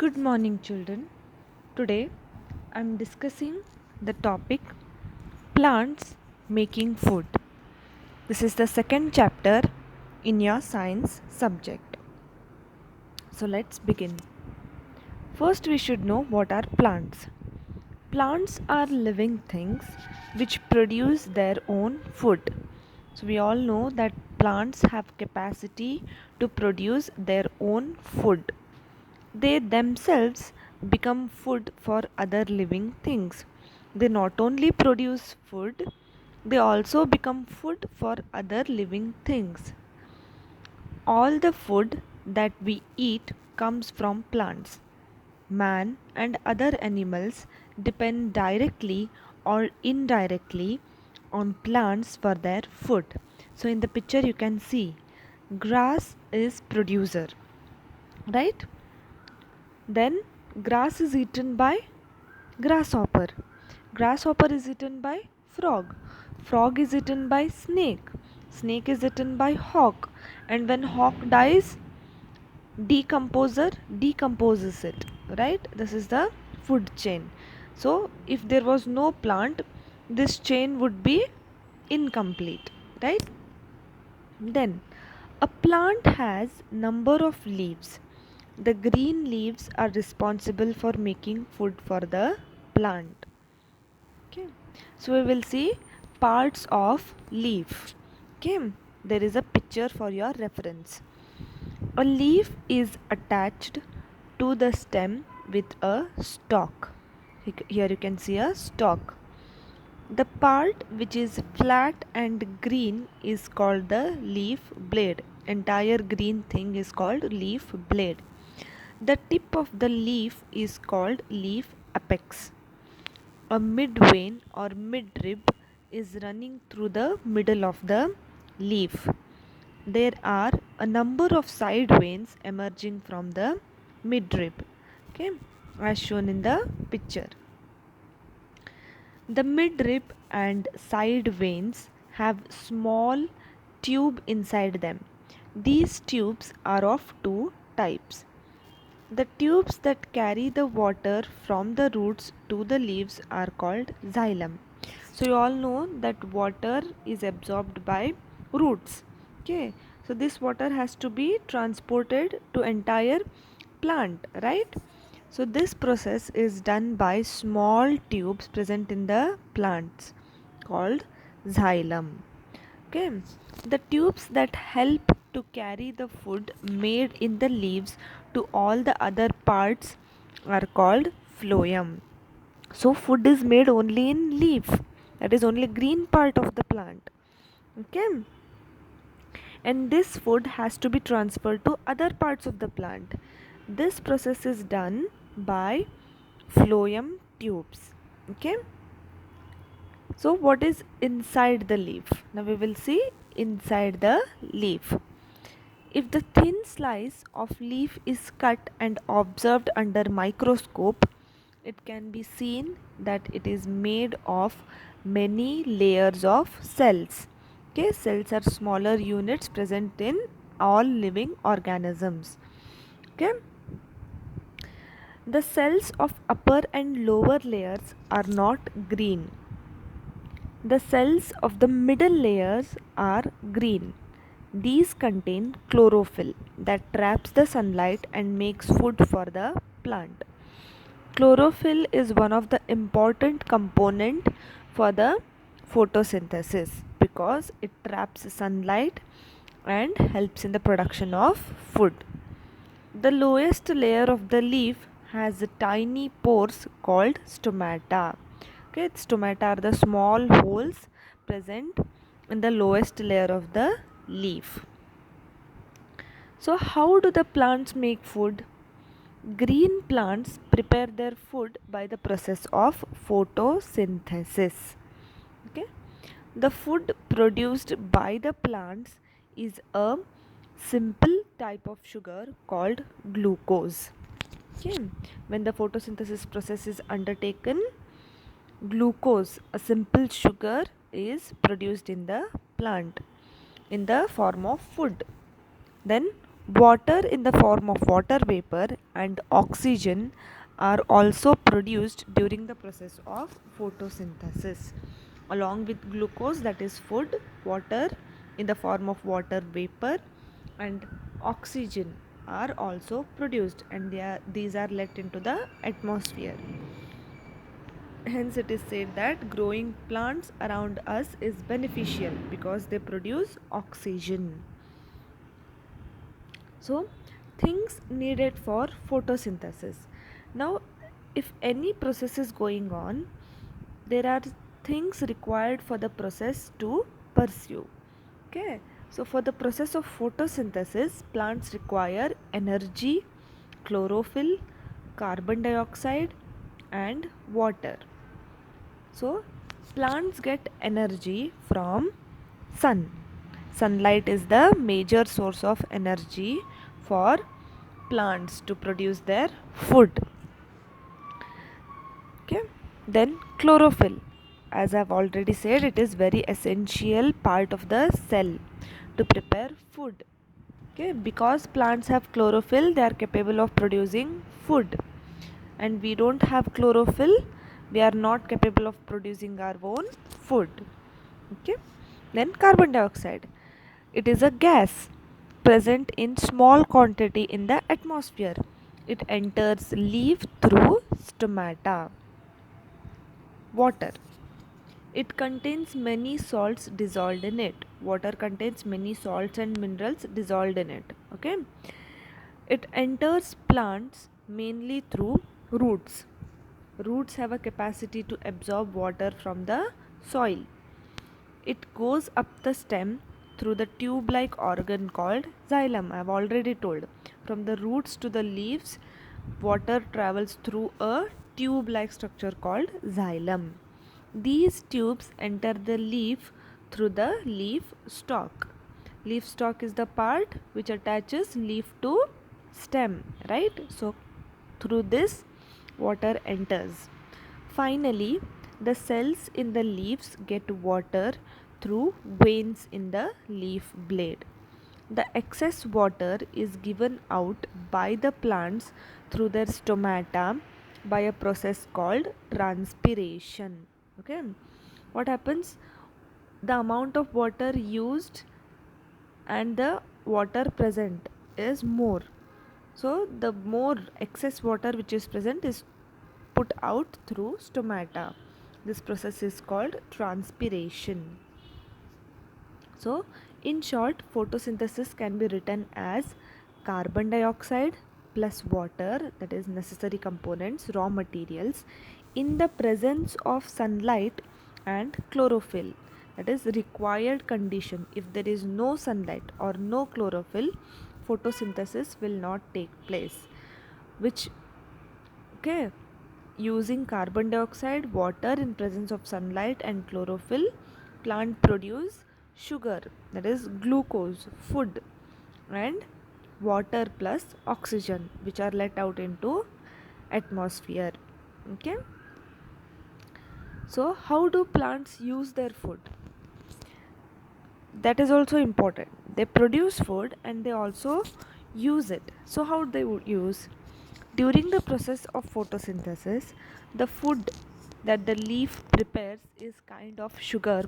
Good morning, children. Today I'm discussing the topic plants making food. This is the second chapter in your science subject. So let's begin. First, we should know what are plants. Plants are living things which produce their own food. So we all know that plants have capacity to produce their own food. They themselves become food for other living things. They not only produce food, they also become food for other living things. All the food that we eat comes from plants. Man and other animals depend directly or indirectly on plants for their food. So in the picture you can see grass is producer, right? Then grass is eaten by grasshopper. Grasshopper is eaten by frog. Frog is eaten by snake. Snake is eaten by hawk. And when hawk dies, decomposer decomposes it. Right? This is the food chain. So if there was no plant, this chain would be incomplete. Right? Then a plant has number of leaves. The green leaves are responsible for making food for the plant. Okay. So we will see parts of leaf. Okay. There is a picture for your reference. A leaf is attached to the stem with a stalk. Here you can see a stalk. The part which is flat and green is called the leaf blade. Entire green thing is called leaf blade. The tip of the leaf is called leaf apex. A midvein or midrib is running through the middle of the leaf. There are a number of side veins emerging from the midrib, okay, as shown in the picture. The midrib and side veins have small tube inside them. These tubes are of two types. The tubes that carry the water from the roots to the leaves are called xylem. So you all know that water is absorbed by roots. Okay. So this water has to be transported to entire plant, right? So this process is done by small tubes present in the plants called xylem. Okay, the tubes that help to carry the food made in the leaves to all the other parts are called phloem. So food is made only in leaf, that is only green part of the plant. Okay, and this food has to be transferred to other parts of the plant. This process is done by phloem tubes. Okay. So what is inside the leaf? Now we will see inside the leaf. If the thin slice of leaf is cut and observed under microscope, it can be seen that it is made of many layers of cells. Okay, cells are smaller units present in all living organisms. Okay, the cells of upper and lower layers are not green. The cells of the middle layers are green. These contain chlorophyll that traps the sunlight and makes food for the plant. Chlorophyll is one of the important component for the photosynthesis because it traps sunlight and helps in the production of food. The lowest layer of the leaf has tiny pores called stomata. Okay, stomata are the small holes present in the lowest layer of the leaf. So, how do the plants make food? Green plants prepare their food by the process of photosynthesis. Okay, the food produced by the plants is a simple type of sugar called glucose. Okay, when the photosynthesis process is undertaken, glucose, a simple sugar, is produced in the plant in the form of food. Then Water in the form of water vapor and oxygen are also produced during the process of photosynthesis. Along with glucose, that is food, water in the form of water vapor and oxygen are also produced, and these are let into the atmosphere. Hence, it is said that growing plants around us is beneficial because they produce oxygen. So, things needed for photosynthesis. Now, if any process is going on, there are things required for the process to pursue. Okay, so for the process of photosynthesis, plants require energy, chlorophyll, carbon dioxide, and water. So, plants get energy from sun. Sunlight is the major source of energy for plants to produce their food. Okay, then chlorophyll. As I've already said, it is very essential part of the cell to prepare food. Okay, because plants have chlorophyll, they are capable of producing food, and we don't have chlorophyll, we are not capable of producing our own food. Okay, then carbon dioxide. It is a gas present in small quantity in the atmosphere. It enters leaf through stomata. Water. It contains many salts dissolved in it. Water contains many salts and minerals dissolved in it. Okay. It enters plants mainly through roots. Roots have a capacity to absorb water from the soil. It goes up the stem through the tube like organ called xylem. I have already told. From the roots to the leaves, water travels through a tube like structure called xylem. These tubes enter the leaf through the leaf stalk. Leaf stalk is the part which attaches leaf to stem, right? So, through this, water enters. Finally, the cells in the leaves get water through veins in the leaf blade. The excess water is given out by the plants through their stomata by a process called transpiration. Okay, what happens? The amount of water used and the water present is more. So, the more excess water which is present is put out through stomata. This process is called transpiration. So, in short, photosynthesis can be written as carbon dioxide plus water, that is necessary components, raw materials, in the presence of sunlight and chlorophyll, that is required condition. If there is no sunlight or no chlorophyll, photosynthesis will not take place. Which, okay, using carbon dioxide, water in presence of sunlight and chlorophyll, plant produce sugar, that is glucose, food, and water plus oxygen, which are let out into atmosphere. Okay, so how do plants use their food? That is also important. They produce food and they also use it. So how they would use? During the process of photosynthesis, the food that the leaf prepares is kind of sugar